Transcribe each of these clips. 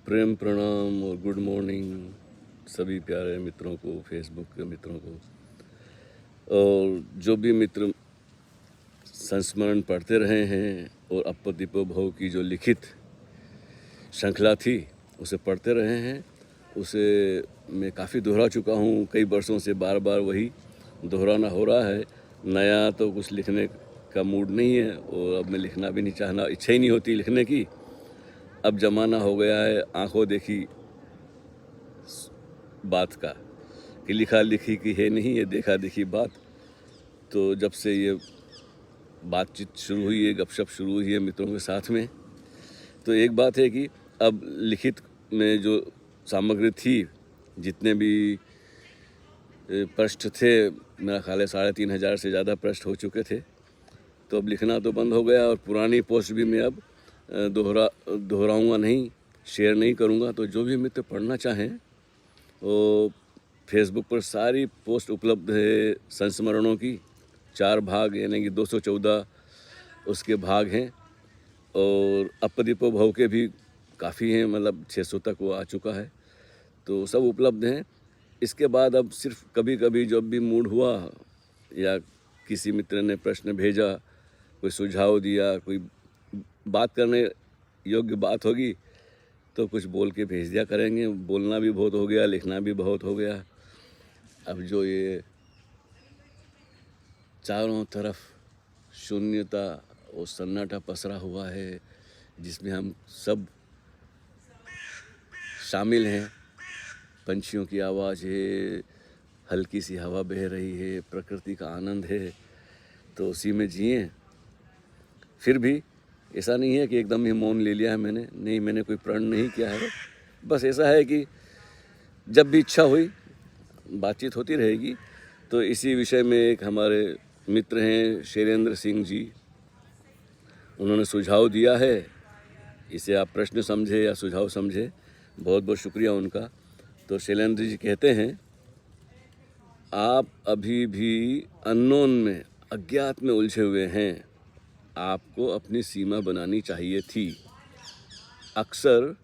प्रेम प्रणाम और good morning सभी प्यारे मित्रों को, फेसबुक के मित्रों को, और जो भी मित्र संस्मरण पढ़ते रहे हैं और अपदीपो भव की जो लिखित श्रृंखला थी उसे पढ़ते रहे हैं। उसे मैं काफ़ी दोहरा चुका हूँ, कई वर्षों से बार बार वही दोहराना हो रहा है। नया तो कुछ लिखने का मूड नहीं है और अब मैं लिखना भी नहीं चाहना, इच्छा ही नहीं होती लिखने की। अब ज़माना हो गया है आंखों देखी बात का, कि लिखा लिखी की है नहीं, ये देखा देखी बात। तो जब से ये बातचीत शुरू हुई है, गपशप शुरू हुई है मित्रों के साथ में, तो एक बात है कि अब लिखित में जो सामग्री थी, जितने भी पृष्ठ थे, मेरा ख्याल है 3500 से ज़्यादा पृष्ठ हो चुके थे। तो अब लिखना तो बंद हो गया और पुरानी पोस्ट भी मैं अब दोहराऊँगा नहीं, शेयर नहीं करूँगा। तो जो भी मित्र पढ़ना चाहें वो फेसबुक पर सारी पोस्ट उपलब्ध है संस्मरणों की। 4 भाग यानी कि 214 उसके भाग हैं, और अपदीपो भव के भी काफ़ी हैं, मतलब 600 तक वो आ चुका है। तो सब उपलब्ध हैं। इसके बाद अब सिर्फ कभी कभी जब भी मूड हुआ या किसी मित्र ने प्रश्न भेजा, कोई सुझाव दिया, कोई बात करने योग्य बात होगी तो कुछ बोल के भेज दिया करेंगे। बोलना भी बहुत हो गया, लिखना भी बहुत हो गया। अब जो ये चारों तरफ शून्यता और सन्नाटा पसरा हुआ है, जिसमें हम सब शामिल हैं। पंछियों की आवाज़ है, हल्की सी हवा बह रही है, प्रकृति का आनंद है, तो उसी में जिए। फिर भी ऐसा नहीं है कि एकदम ही मौन ले लिया है मैंने, नहीं, मैंने कोई प्रण नहीं किया है। बस ऐसा है कि जब भी इच्छा हुई बातचीत होती रहेगी। तो इसी विषय में एक हमारे मित्र हैं शैलेंद्र सिंह जी, उन्होंने सुझाव दिया है। इसे आप प्रश्न समझे या सुझाव समझे, बहुत बहुत शुक्रिया उनका। तो शैलेंद्र जी कहते हैं, आप अभी भी अननोन में, अज्ञात में उलझे हुए हैं। आपको अपनी सीमा बनानी चाहिए थी। अक्सर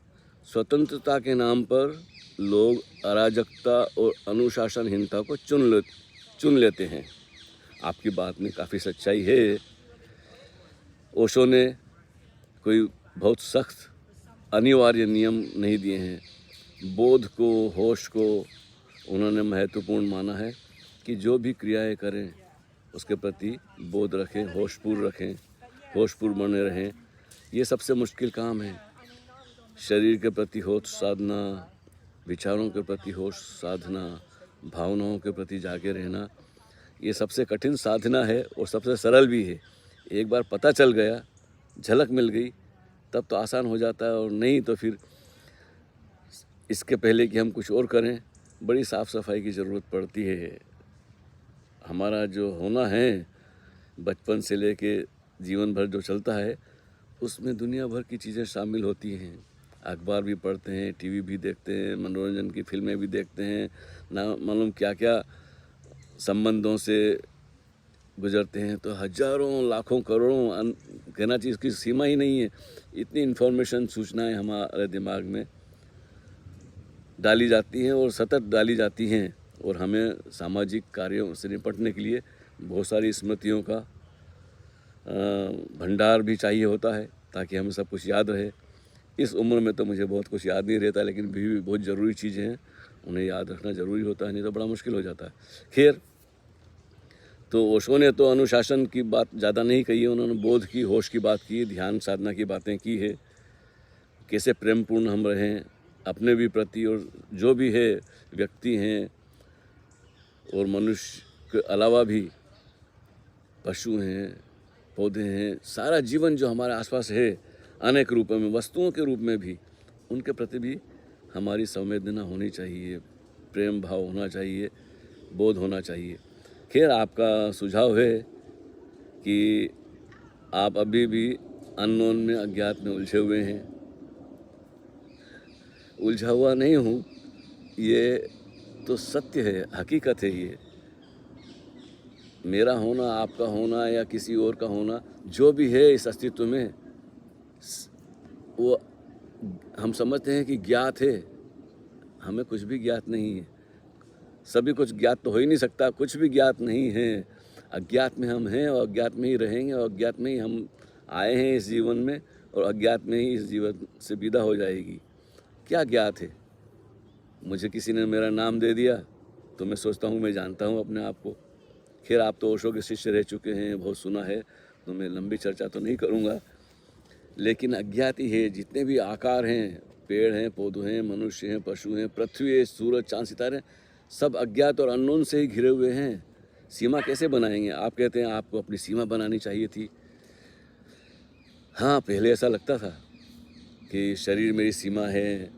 स्वतंत्रता के नाम पर लोग अराजकता और अनुशासनहीनता को चुन लेते हैं। आपकी बात में काफ़ी सच्चाई है। ओशो ने कोई बहुत सख्त अनिवार्य नियम नहीं दिए हैं। बोध को, होश को उन्होंने महत्वपूर्ण माना है कि जो भी क्रियाएं करें उसके प्रति बोध रखें, होशपूर्ण रखें, होशपूर्ण बने रहें। ये सबसे मुश्किल काम है। शरीर के प्रति होश साधना, विचारों के प्रति होश साधना, भावनाओं के प्रति जागे रहना, ये सबसे कठिन साधना है और सबसे सरल भी है। एक बार पता चल गया, झलक मिल गई, तब तो आसान हो जाता है। और नहीं तो फिर इसके पहले कि हम कुछ और करें, बड़ी साफ़ सफाई की ज़रूरत पड़ती है। हमारा जो होना है बचपन से लेके जीवन भर जो चलता है, उसमें दुनिया भर की चीज़ें शामिल होती हैं। अखबार भी पढ़ते हैं, टीवी भी देखते हैं, मनोरंजन की फिल्में भी देखते हैं, ना मालूम क्या क्या संबंधों से गुजरते हैं। तो हजारों, लाखों, करोड़ों, कहना चाहिए इसकी सीमा ही नहीं है। इतनी इन्फॉर्मेशन, सूचनाएं हमारे दिमाग में डाली जाती हैं और सतत डाली जाती हैं, और हमें सामाजिक कार्यों से निपटने के लिए बहुत सारी स्मृतियों का भंडार भी चाहिए होता है, ताकि हमें सब कुछ याद रहे। इस उम्र में तो मुझे बहुत कुछ याद नहीं रहता, लेकिन भी बहुत ज़रूरी चीज़ें हैं, उन्हें याद रखना ज़रूरी होता है, नहीं तो बड़ा मुश्किल हो जाता है। खैर, तो ओशो ने तो अनुशासन की बात ज़्यादा नहीं कही है, उन्होंने बोध की, होश की बात की, ध्यान साधना की बातें की है। कैसे प्रेमपूर्ण हम रहें अपने भी प्रति, और जो भी है व्यक्ति हैं और मनुष्य के अलावा भी पशु हैं, पौधे हैं, सारा जीवन जो हमारे आसपास है, अनेक रूपों में, वस्तुओं के रूप में भी, उनके प्रति भी हमारी संवेदना होनी चाहिए, प्रेम भाव होना चाहिए, बोध होना चाहिए। खैर, आपका सुझाव है कि आप अभी भी अननोन में, अज्ञात में उलझे हुए हैं। उलझा हुआ नहीं हूँ, ये तो सत्य है, हकीकत है। ये मेरा होना, आपका होना या किसी और का होना, जो भी है इस अस्तित्व में, वो हम समझते हैं कि ज्ञात है, हमें कुछ भी ज्ञात नहीं है। सभी कुछ ज्ञात तो हो ही नहीं सकता, कुछ भी ज्ञात नहीं है। अज्ञात में हम हैं और अज्ञात में ही रहेंगे और अज्ञात में ही हम आए हैं इस जीवन में और अज्ञात में ही इस जीवन से विदा हो जाएगी। क्या ज्ञात है? मुझे किसी ने मेरा नाम दे दिया तो मैं सोचता हूँ मैं जानता हूँ अपने आप को। खैर आप तो ओशो के शिष्य रह चुके हैं, बहुत सुना है, तो मैं लंबी चर्चा तो नहीं करूँगा। लेकिन अज्ञात ही है। जितने भी आकार हैं, पेड़ हैं, पौधे हैं, मनुष्य हैं, पशु हैं, पृथ्वी है, सूरज, चाँद, सितारे, सब अज्ञात और अननोन से ही घिरे हुए हैं। सीमा कैसे बनाएंगे? आप कहते हैं आपको अपनी सीमा बनानी चाहिए थी। हाँ, पहले ऐसा लगता था कि शरीर मेरी सीमा है,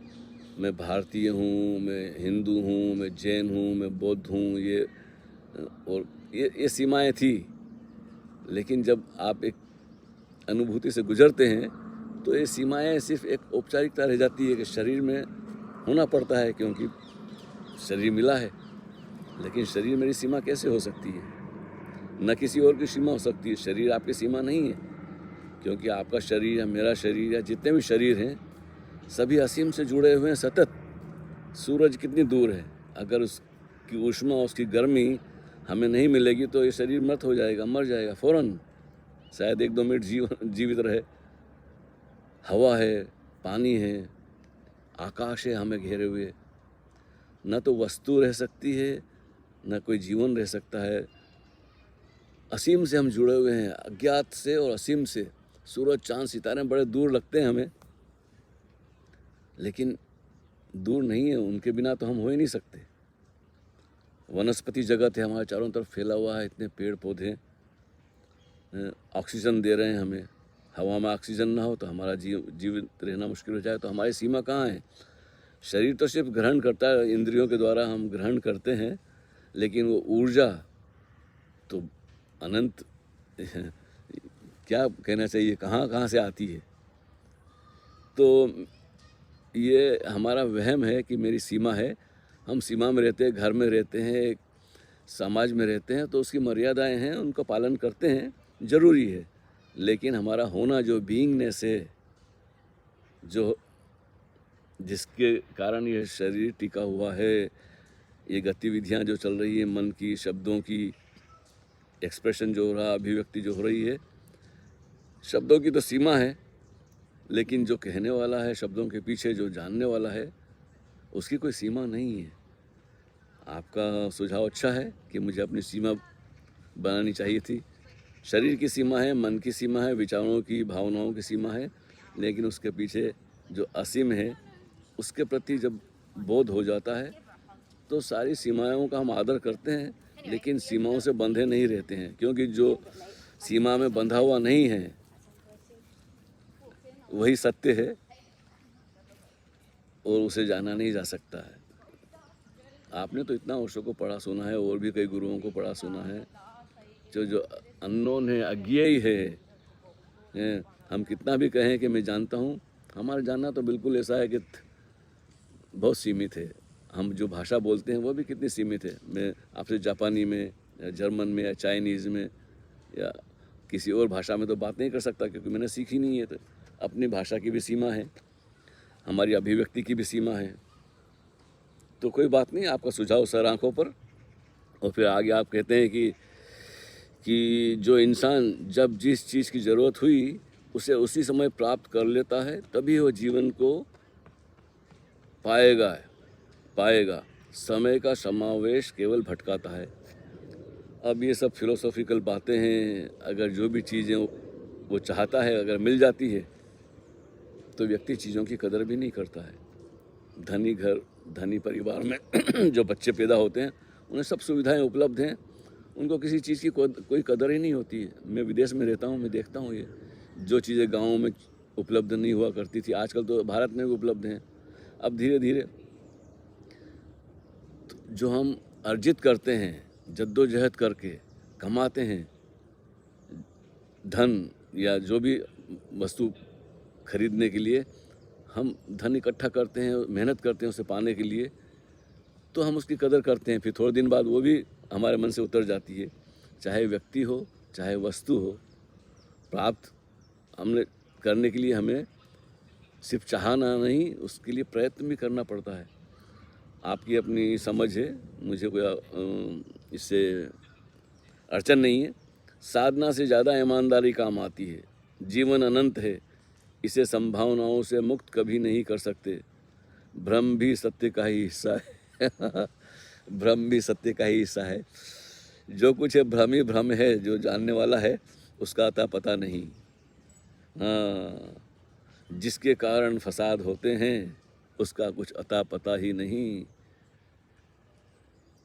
मैं भारतीय हूँ, मैं हिंदू हूँ, मैं जैन हूँ, मैं बौद्ध हूँ, ये सीमाएं थी। लेकिन जब आप एक अनुभूति से गुजरते हैं तो ये सीमाएं सिर्फ एक औपचारिकता रह जाती है कि शरीर में होना पड़ता है क्योंकि शरीर मिला है। लेकिन शरीर मेरी सीमा कैसे हो सकती है? न किसी और की सीमा हो सकती है। शरीर आपकी सीमा नहीं है, क्योंकि आपका शरीर या मेरा शरीर या जितने भी शरीर हैं सभी असीम से जुड़े हुए हैं सतत। सूरज कितनी दूर है, अगर उसकी ऊष्मा, उसकी गर्मी हमें नहीं मिलेगी तो ये शरीर मृत हो जाएगा, मर जाएगा फ़ौरन, शायद 1-2 मिनट जीवित रहे। हवा है, पानी है, आकाश है हमें घेरे हुए। न तो वस्तु रह सकती है, न कोई जीवन रह सकता है। असीम से हम जुड़े हुए हैं, अज्ञात से और असीम से। सूरज, चाँद, सितारे बड़े दूर लगते हैं हमें, लेकिन दूर नहीं है, उनके बिना तो हम हो ही नहीं सकते। वनस्पति जगत है हमारे चारों तरफ फैला हुआ है, इतने पेड़ पौधे ऑक्सीजन दे रहे हैं हमें। हवा में ऑक्सीजन ना हो तो हमारा जीवित रहना मुश्किल हो जाए। तो हमारी सीमा कहाँ है? शरीर तो सिर्फ ग्रहण करता है, इंद्रियों के द्वारा हम ग्रहण करते हैं, लेकिन वो ऊर्जा तो अनंत क्या कहना चाहिए, कहाँ कहाँ से आती है। तो ये हमारा वहम है कि मेरी सीमा है। हम सीमा में रहते हैं, घर में रहते हैं, एक समाज में रहते हैं, तो उसकी मर्यादाएं हैं, उनका पालन करते हैं, ज़रूरी है। लेकिन हमारा होना, जो बीइंगनेस है, जो जिसके कारण ये शरीर टिका हुआ है, ये गतिविधियां जो चल रही है, मन की, शब्दों की, एक्सप्रेशन जो हो रहा, अभिव्यक्ति जो हो रही है, शब्दों की तो सीमा है, लेकिन जो कहने वाला है, शब्दों के पीछे जो जानने वाला है, उसकी कोई सीमा नहीं है। आपका सुझाव अच्छा है कि मुझे अपनी सीमा बनानी चाहिए थी। शरीर की सीमा है, मन की सीमा है, विचारों की, भावनाओं की सीमा है, लेकिन उसके पीछे जो असीम है उसके प्रति जब बोध हो जाता है तो सारी सीमाओं का हम आदर करते हैं, लेकिन सीमाओं से बंधे नहीं रहते हैं, क्योंकि जो सीमा में बंधा हुआ नहीं है वही सत्य है और उसे जाना नहीं जा सकता है। आपने तो इतना ओशो को पढ़ा सुना है, और भी कई गुरुओं को पढ़ा सुना है। जो अननोन है, अज्ञेय है, हम कितना भी कहें कि मैं जानता हूँ, हमारा जानना तो बिल्कुल ऐसा है कि बहुत सीमित है। हम जो भाषा बोलते हैं वो भी कितनी सीमित है। मैं आपसे जापानी में या जर्मन में या चाइनीज़ में या किसी और भाषा में तो बात नहीं कर सकता, क्योंकि मैंने सीखी नहीं है। तो अपनी भाषा की भी सीमा है, हमारी अभिव्यक्ति की भी सीमा है। तो कोई बात नहीं, आपका सुझाव सर आँखों पर। और फिर आगे आप कहते हैं कि जो इंसान जब जिस चीज़ की ज़रूरत हुई उसे उसी समय प्राप्त कर लेता है, तभी वो जीवन को पाएगा। समय का समावेश केवल भटकाता है। अब ये सब फिलोसॉफिकल बातें हैं। अगर जो भी चीज़ें वो चाहता है अगर मिल जाती है तो व्यक्ति चीज़ों की कदर भी नहीं करता है। धनी घर, धनी परिवार में जो बच्चे पैदा होते हैं उन्हें सब सुविधाएं उपलब्ध हैं, उनको किसी चीज़ की कोई कदर ही नहीं होती है। मैं विदेश में रहता हूँ, मैं देखता हूँ ये जो चीज़ें गाँव में उपलब्ध नहीं हुआ करती थी, आजकल तो भारत में भी उपलब्ध हैं। अब धीरे धीरे जो हम अर्जित करते हैं, जद्दोजहद करके कमाते हैं, धन या जो भी वस्तु खरीदने के लिए हम धन इकट्ठा करते हैं, मेहनत करते हैं उसे पाने के लिए, तो हम उसकी कदर करते हैं। फिर थोड़े दिन बाद वो भी हमारे मन से उतर जाती है। चाहे व्यक्ति हो, चाहे वस्तु हो, प्राप्त हमने करने के लिए हमें सिर्फ चाहना नहीं, उसके लिए प्रयत्न भी करना पड़ता है। आपकी अपनी समझ है, मुझे कोई इससे अड़चन नहीं है। साधना से ज़्यादा ईमानदारी काम आती है। जीवन अनंत है, इसे संभावनाओं से मुक्त कभी नहीं कर सकते। भ्रम भी सत्य का ही हिस्सा है। भ्रम भी सत्य का ही हिस्सा है। जो कुछ है भ्रम ही भ्रम है, जो जानने वाला है उसका अता पता नहीं। हाँ, जिसके कारण फसाद होते हैं उसका कुछ अता पता ही नहीं।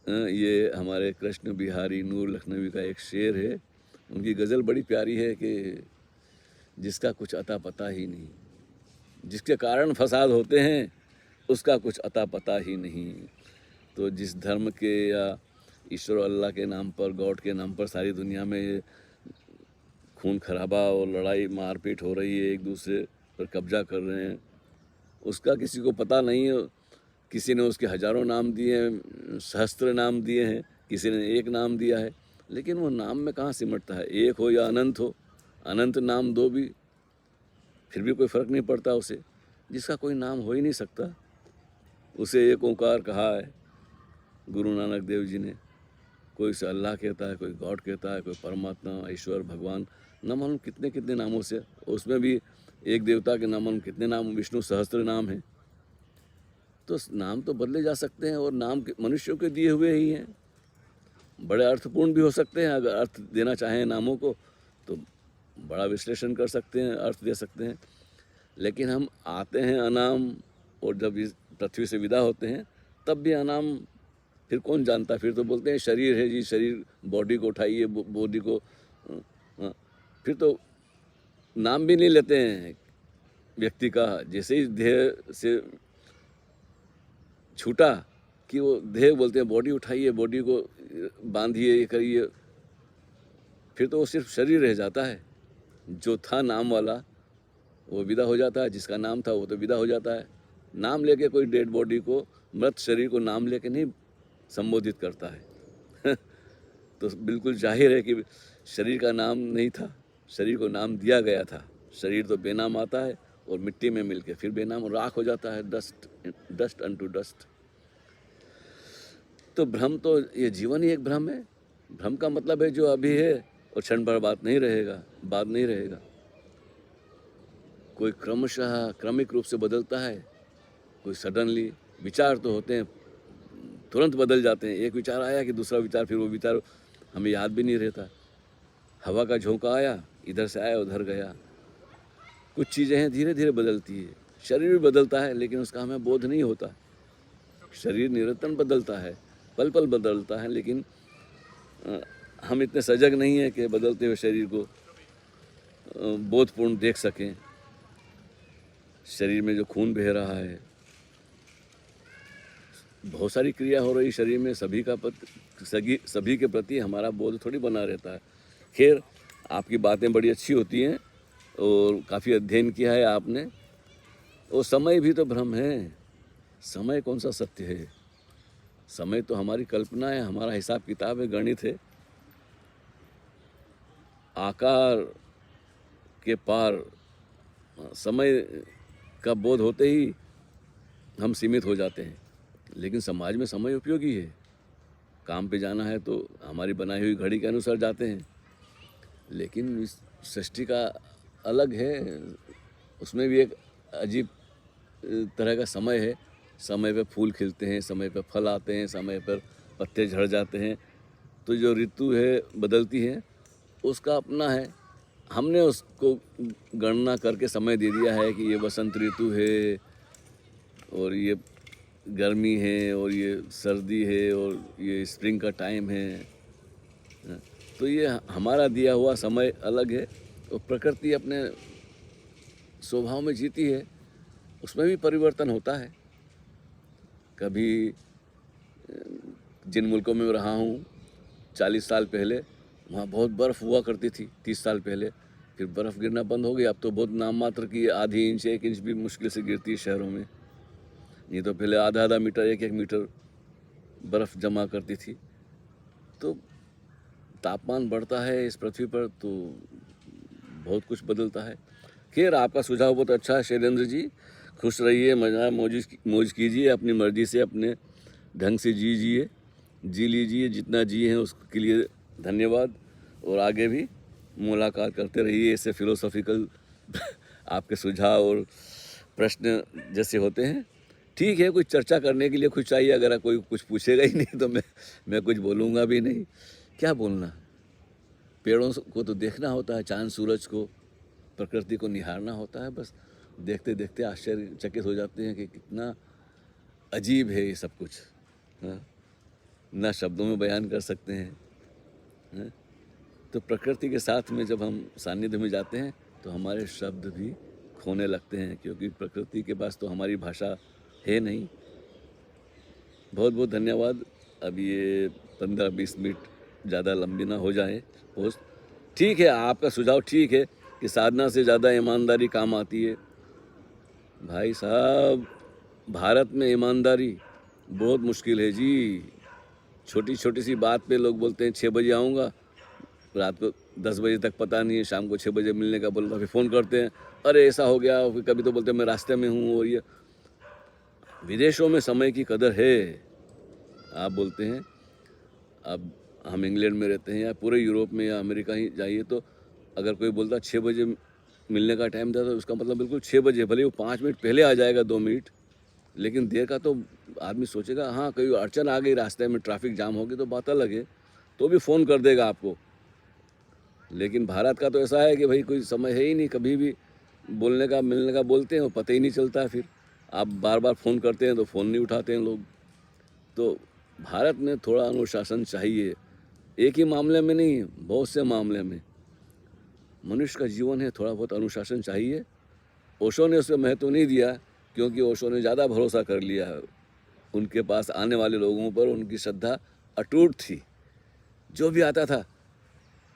ये हमारे कृष्ण बिहारी नूर लखनवी का एक शेर है। उनकी गज़ल बड़ी प्यारी है कि जिसका कुछ अता पता ही नहीं, जिसके कारण फसाद होते हैं उसका कुछ अता पता ही नहीं। तो जिस धर्म के या ईश्वर अल्लाह के नाम पर, गॉड के नाम पर सारी दुनिया में खून खराबा और लड़ाई मारपीट हो रही है, एक दूसरे पर कब्जा कर रहे हैं, उसका किसी को पता नहीं है। किसी ने उसके हजारों नाम दिए हैं, सहस्त्र नाम दिए हैं, किसी ने एक नाम दिया है, लेकिन वो नाम में कहाँ सिमटता है। एक हो या अनंत हो, अनंत नाम दो भी, फिर भी कोई फ़र्क नहीं पड़ता उसे। जिसका कोई नाम हो ही नहीं सकता, उसे एक ओंकार कहा है गुरु नानक देव जी ने। कोई उसे अल्लाह कहता है, कोई गॉड कहता है, कोई परमात्मा, ईश्वर, भगवान, न मालूम कितने कितने नामों से। उसमें भी एक देवता के नाम मालूम कितने नाम, विष्णु सहस्त्र नाम हैं। तो नाम तो बदले जा सकते हैं, और नाम मनुष्यों के दिए हुए ही हैं। बड़े अर्थपूर्ण भी हो सकते हैं। अगर अर्थ देना चाहें नामों को तो बड़ा विश्लेषण कर सकते हैं, अर्थ दे सकते हैं। लेकिन हम आते हैं अनाम, और जब इस पृथ्वी से विदा होते हैं तब भी अनाम। फिर कौन जानता, फिर तो बोलते हैं शरीर है जी, शरीर, बॉडी को उठाइए, बॉडी को। फिर तो नाम भी नहीं लेते हैं व्यक्ति का। जैसे ही देह से छूटा कि वो देह बोलते हैं बॉडी उठाइए, बॉडी को बांधिए, ये करिए, फिर तो वो सिर्फ शरीर रह जाता है। जो था नाम वाला वो विदा हो जाता है, जिसका नाम था वो तो विदा हो जाता है। नाम लेके कोई डेड बॉडी को, मृत शरीर को नाम लेके नहीं संबोधित करता है। तो बिल्कुल जाहिर है कि शरीर का नाम नहीं था, शरीर को नाम दिया गया था। शरीर तो बेनाम आता है और मिट्टी में मिलके फिर बेनाम राख हो जाता है, डस्ट अनटू डस्ट। तो भ्रम, तो ये जीवन ही एक भ्रम है। भ्रम का मतलब है जो अभी है और क्षण भर बाद नहीं रहेगा, बाद नहीं रहेगा। कोई क्रमशः क्रमिक रूप से बदलता है, कोई सडनली। विचार तो होते हैं, तुरंत बदल जाते हैं। एक विचार आया कि दूसरा विचार, फिर वो विचार हमें याद भी नहीं रहता। हवा का झोंका आया, इधर से आया उधर गया। कुछ चीज़ें हैं धीरे धीरे बदलती है। शरीर भी बदलता है लेकिन उसका हमें बोध नहीं होता। शरीर निरंतर बदलता है, पल पल बदलता है, लेकिन हम इतने सजग नहीं हैं कि बदलते हुए शरीर को बोधपूर्ण देख सकें। शरीर में जो खून बह रहा है, बहुत सारी क्रिया हो रही शरीर में, सभी के प्रति हमारा बोध थोड़ी बना रहता है। खैर, आपकी बातें बड़ी अच्छी होती हैं और काफ़ी अध्ययन किया है आपने। और समय भी तो भ्रम है। समय कौन सा सत्य है? समय तो हमारी कल्पना है, हमारा हिसाब किताब है, गणित है। आकार के पार समय का बोध होते ही हम सीमित हो जाते हैं। लेकिन समाज में समय उपयोगी है। काम पे जाना है तो हमारी बनाई हुई घड़ी के अनुसार जाते हैं, लेकिन इस सृष्टि का अलग है। उसमें भी एक अजीब तरह का समय है। समय पे फूल खिलते हैं, समय पे फल आते हैं, समय पर पत्ते झड़ जाते हैं। तो जो ऋतु है बदलती है, उसका अपना है। हमने उसको गणना करके समय दे दिया है कि ये बसंत ऋतु है और ये गर्मी है और ये सर्दी है और ये स्प्रिंग का टाइम है। तो ये हमारा दिया हुआ समय अलग है। और प्रकृति अपने स्वभाव में जीती है, उसमें भी परिवर्तन होता है। कभी जिन मुल्कों में रहा हूँ 40 साल पहले, वहाँ बहुत बर्फ़ हुआ करती थी। 30 साल पहले फिर बर्फ़ गिरना बंद हो गया। अब तो बहुत नाम मात्र की आधी इंच 1 इंच भी मुश्किल से गिरती है शहरों में। नहीं तो पहले आधा मीटर 1 मीटर बर्फ़ जमा करती थी। तो तापमान बढ़ता है इस पृथ्वी पर तो बहुत कुछ बदलता है। खैर, आपका सुझाव बहुत अच्छा है शैलेंद्र जी। खुश रहिए, मजा मौज कीजिए, अपनी मर्जी से अपने ढंग से जी लीजिए, जितना जिए हैं उसके लिए धन्यवाद। और आगे भी मुलाकात करते रहिए, ऐसे फिलोसॉफिकल आपके सुझाव और प्रश्न जैसे होते हैं। ठीक है, कुछ चर्चा करने के लिए कुछ चाहिए, अगर कोई कुछ पूछेगा ही नहीं तो मैं कुछ बोलूँगा भी नहीं। क्या बोलना, पेड़ों को तो देखना होता है, चांद सूरज को, प्रकृति को निहारना होता है। बस देखते देखते आश्चर्यचकित हो जाते हैं कि कितना अजीब है ये सब कुछ। हाँ, ना शब्दों में बयान कर सकते हैं। हाँ? तो प्रकृति के साथ में जब हम सानिध्य में जाते हैं तो हमारे शब्द भी खोने लगते हैं, क्योंकि प्रकृति के पास तो हमारी भाषा है नहीं। बहुत बहुत धन्यवाद। अब ये 15-20 मिनट ज़्यादा लंबी ना हो जाए पोस्ट। ठीक है, आपका सुझाव ठीक है कि साधना से ज़्यादा ईमानदारी काम आती है। भाई साहब, भारत में ईमानदारी बहुत मुश्किल है जी। छोटी छोटी सी बात पे लोग बोलते हैं 6 बजे आऊँगा, रात को 10 बजे तक पता नहीं है, शाम को 6 बजे मिलने का बोलता, फिर फ़ोन करते हैं, अरे ऐसा हो गया, फिर कभी तो बोलते हैं मैं रास्ते में हूँ। और ये विदेशों में समय की कदर है। आप बोलते हैं, अब हम इंग्लैंड में रहते हैं या पूरे यूरोप में या अमेरिका ही जाइए, तो अगर कोई बोलता 6 बजे मिलने का टाइम था तो उसका मतलब बिल्कुल 6 बजे, भले वो 5 मिनट पहले आ जाएगा, 2 मिनट, लेकिन देर का तो आदमी सोचेगा। हाँ, कोई अड़चन आ गई, रास्ते में ट्रैफिक जाम हो गई तो बात अलग है, तो भी फ़ोन कर देगा आपको। लेकिन भारत का तो ऐसा है कि भाई कोई समय है ही नहीं, कभी भी बोलने का मिलने का बोलते हैं, वो पता ही नहीं चलता है। फिर आप बार बार फ़ोन करते हैं तो फ़ोन नहीं उठाते हैं लोग। तो भारत में थोड़ा अनुशासन चाहिए, एक ही मामले में नहीं, बहुत से मामले में। मनुष्य का जीवन है, थोड़ा बहुत अनुशासन चाहिए। ओशो ने उसको महत्व नहीं दिया, क्योंकि ओशो ने ज़्यादा भरोसा कर लिया है। उनके पास आने वाले लोगों पर उनकी श्रद्धा अटूट थी। जो भी आता था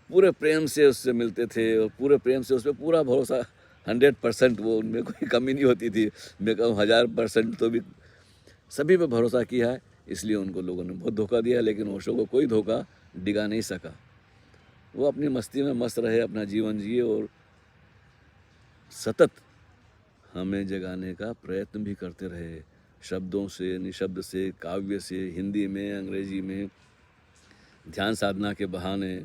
पूरे प्रेम से उससे मिलते थे और पूरे प्रेम से उस पर पूरा भरोसा, 100%, वो उनमें कोई कमी नहीं होती थी। मैं कहूँ 1000% तो भी सभी पे भरोसा किया है, इसलिए उनको लोगों ने बहुत धोखा दिया। लेकिन ओशो को कोई धोखा डिगा नहीं सका। वो अपनी मस्ती में मस्त रहे, अपना जीवन जिए और सतत हमें जगाने का प्रयत्न भी करते रहे, शब्दों से, निशब्द से, काव्य से, हिंदी में, अंग्रेजी में, ध्यान साधना के बहाने,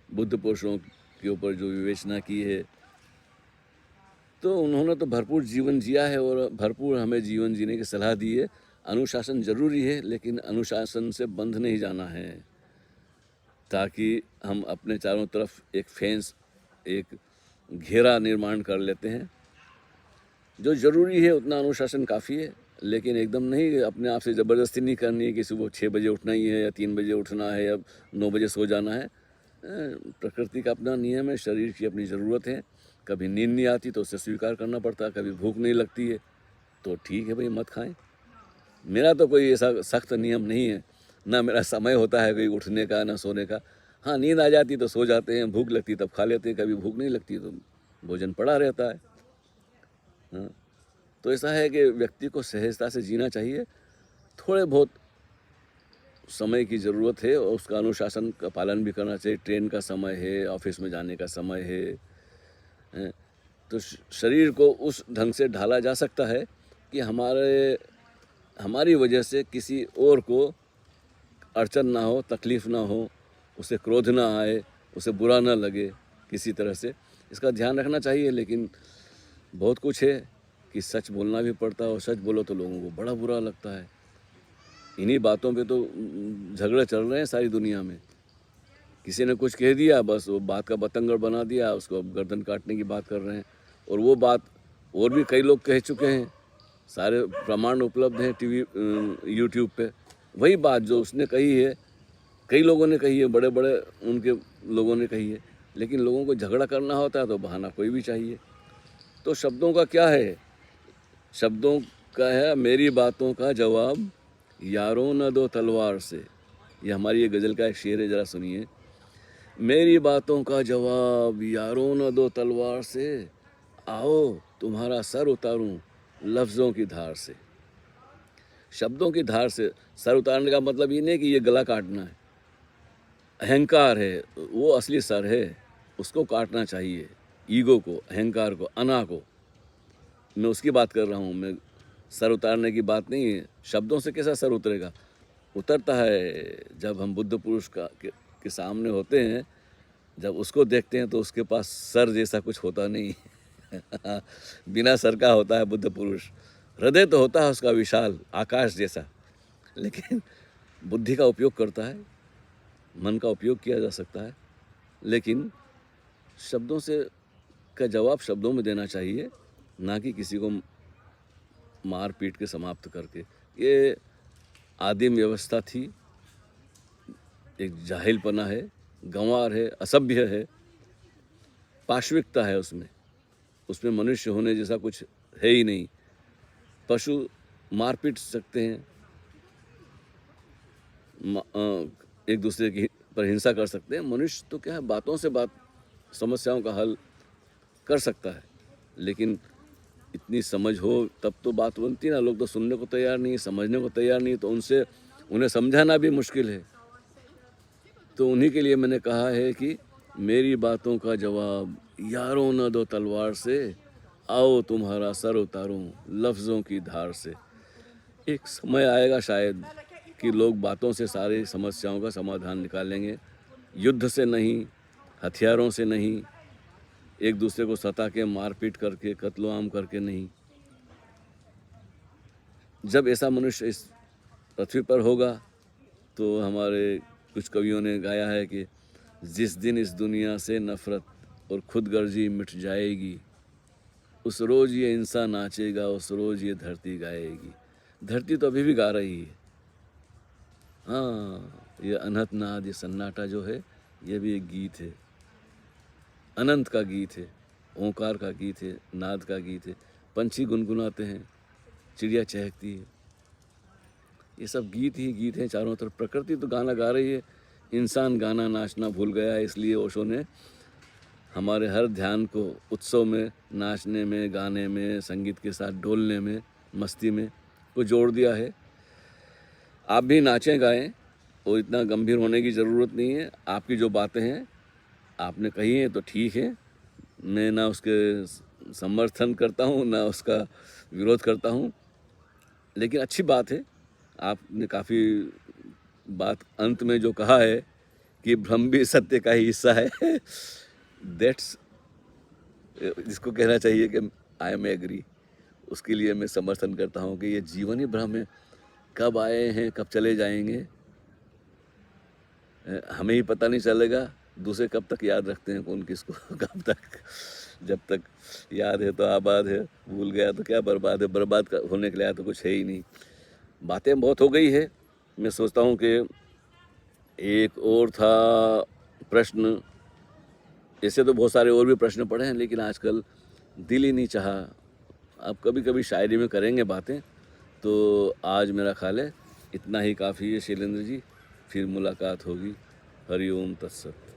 बुद्ध पुरुषों के ऊपर जो विवेचना की है। तो उन्होंने तो भरपूर जीवन जिया है और भरपूर हमें जीवन जीने की सलाह दी है। अनुशासन जरूरी है, लेकिन अनुशासन से बंध नहीं जाना है, ताकि हम अपने चारों तरफ एक फेंस, एक घेरा निर्माण कर लेते हैं। जो ज़रूरी है उतना अनुशासन काफ़ी है, लेकिन एकदम नहीं, अपने आप से ज़बरदस्ती नहीं करनी है कि सुबह 6 बजे उठना ही है या 3 बजे उठना है या 9 बजे सो जाना है। प्रकृति का अपना नियम है, शरीर की अपनी ज़रूरत है। कभी नींद नहीं आती तो उसे स्वीकार करना पड़ता है, कभी भूख नहीं लगती है तो ठीक है भाई, मत खाएं। मेरा तो कोई ऐसा सख्त नियम नहीं है, ना मेरा समय होता है कोई उठने का ना सोने का। हाँ, नींद आ जाती तो सो जाते हैं, भूख लगती तब खा लेते हैं, कभी भूख नहीं लगती तो भोजन पड़ा रहता है। हाँ, तो ऐसा है कि व्यक्ति को सहजता से जीना चाहिए। थोड़े बहुत समय की ज़रूरत है और उसका अनुशासन का पालन भी करना चाहिए। ट्रेन का समय है, ऑफिस में जाने का समय है, हैं? तो शरीर को उस ढंग से ढाला जा सकता है कि हमारी वजह से किसी और को अड़चन ना हो, तकलीफ़ ना हो, उसे क्रोध ना आए, उसे बुरा ना लगे किसी तरह से। इसका ध्यान रखना चाहिए। लेकिन बहुत कुछ है कि सच बोलना भी पड़ता है और सच बोलो तो लोगों को बड़ा बुरा लगता है। इन्हीं बातों पे तो झगड़े चल रहे हैं सारी दुनिया में। किसी ने कुछ कह दिया, बस वो बात का बतंगड़ बना दिया, उसको अब गर्दन काटने की बात कर रहे हैं। और वो बात और भी कई लोग कह चुके हैं, सारे प्रमाण उपलब्ध हैं टीवी, यूट्यूब पे। वही बात जो उसने कही है, कई लोगों ने कही है, बड़े बड़े उनके लोगों ने कही है। लेकिन लोगों को झगड़ा करना होता है तो बहाना कोई भी चाहिए। तो शब्दों का क्या है, शब्दों का है, मेरी बातों का जवाब यारों न दो तलवार से। ये हमारी ये गज़ल का एक शेर है, ज़रा सुनिए। मेरी बातों का जवाब यारों न दो तलवार से, आओ तुम्हारा सर उतारूं लफ्ज़ों की धार से। शब्दों की धार से सर उतारने का मतलब ये नहीं कि ये गला काटना है, अहंकार है, वो असली सर है, उसको काटना चाहिए। ईगो को, अहंकार को, अना को, मैं उसकी बात कर रहा हूँ। मैं सर उतारने की बात नहीं है। शब्दों से कैसा सर उतरेगा? उतरता है जब हम बुद्ध पुरुष के सामने होते हैं, जब उसको देखते हैं तो उसके पास सर जैसा कुछ होता नहीं है। बिना सर का होता है बुद्ध पुरुष। हृदय तो होता है उसका विशाल, आकाश जैसा, लेकिन बुद्धि का उपयोग करता है, मन का उपयोग किया जा सकता है, लेकिन शब्दों से का जवाब शब्दों में देना चाहिए, ना कि किसी को मार पीट के समाप्त करके। ये आदिम व्यवस्था थी, एक जाहिलपना है, गंवार है, असभ्य है, पाशविकता है उसमें। उसमें मनुष्य होने जैसा कुछ है ही नहीं। पशु मार पीट सकते हैं, एक दूसरे की पर हिंसा कर सकते हैं। मनुष्य तो क्या है, बातों से बात समस्याओं का हल कर सकता है, लेकिन इतनी समझ हो तब तो बात बनती ना। लोग तो सुनने को तैयार नहीं, समझने को तैयार नहीं, तो उन्हें समझाना भी मुश्किल है। तो उन्हीं के लिए मैंने कहा है कि मेरी बातों का जवाब यारों न दो तलवार से, आओ तुम्हारा सर उतारूं लफ्ज़ों की धार से। एक समय आएगा शायद कि लोग बातों से सारी समस्याओं का समाधान निकालेंगे, युद्ध से नहीं, हथियारों से नहीं, एक दूसरे को सता के मारपीट करके, कत्लो आम करके नहीं। जब ऐसा मनुष्य इस पृथ्वी पर होगा तो हमारे कुछ कवियों ने गाया है कि जिस दिन इस दुनिया से नफ़रत और खुदगर्जी मिट जाएगी, उस रोज़ ये इंसान नाचेगा, उस रोज़ ये धरती गाएगी। धरती तो अभी भी गा रही है। हाँ, ये अनहत नाद, ये सन्नाटा जो है, ये भी एक गीत है, अनंत का गीत है, ओंकार का गीत है, नाद का गीत है। पंछी गुनगुनाते हैं, चिड़िया चहकती है, ये सब गीत ही गीत हैं चारों तरफ। प्रकृति तो गाना गा रही है, इंसान गाना नाचना भूल गया है। इसलिए ओशो ने हमारे हर ध्यान को उत्सव में, नाचने में, गाने में, संगीत के साथ डोलने में, मस्ती में को जोड़ दिया है। आप भी नाचें गाएं, और इतना गंभीर होने की ज़रूरत नहीं है। आपकी जो बातें हैं आपने कही हैं तो ठीक है, मैं ना उसके समर्थन करता हूँ ना उसका विरोध करता हूँ, लेकिन अच्छी बात है। आपने काफ़ी बात अंत में जो कहा है कि भ्रम भी सत्य का ही हिस्सा है, दैट्स जिसको कहना चाहिए कि आई एम एग्री, उसके लिए मैं समर्थन करता हूँ कि ये जीवन ही भ्रम है। कब आए हैं, कब चले जाएंगे, हमें ही पता नहीं चलेगा। दूसरे कब तक याद रखते हैं कौन किसको, कब तक, जब तक याद है तो आबाद है, भूल गया तो क्या बर्बाद है। बर्बाद होने के लिए तो कुछ है ही नहीं। बातें बहुत हो गई है। मैं सोचता हूँ कि एक और था प्रश्न, ऐसे तो बहुत सारे और भी प्रश्न पड़े हैं, लेकिन आजकल दिल ही नहीं चाहा। अब कभी कभी शायरी में करेंगे बातें। तो आज मेरा ख्याल है इतना ही काफ़ी है शैलेंद्र जी, फिर मुलाकात होगी। हरि ओम तत्सत।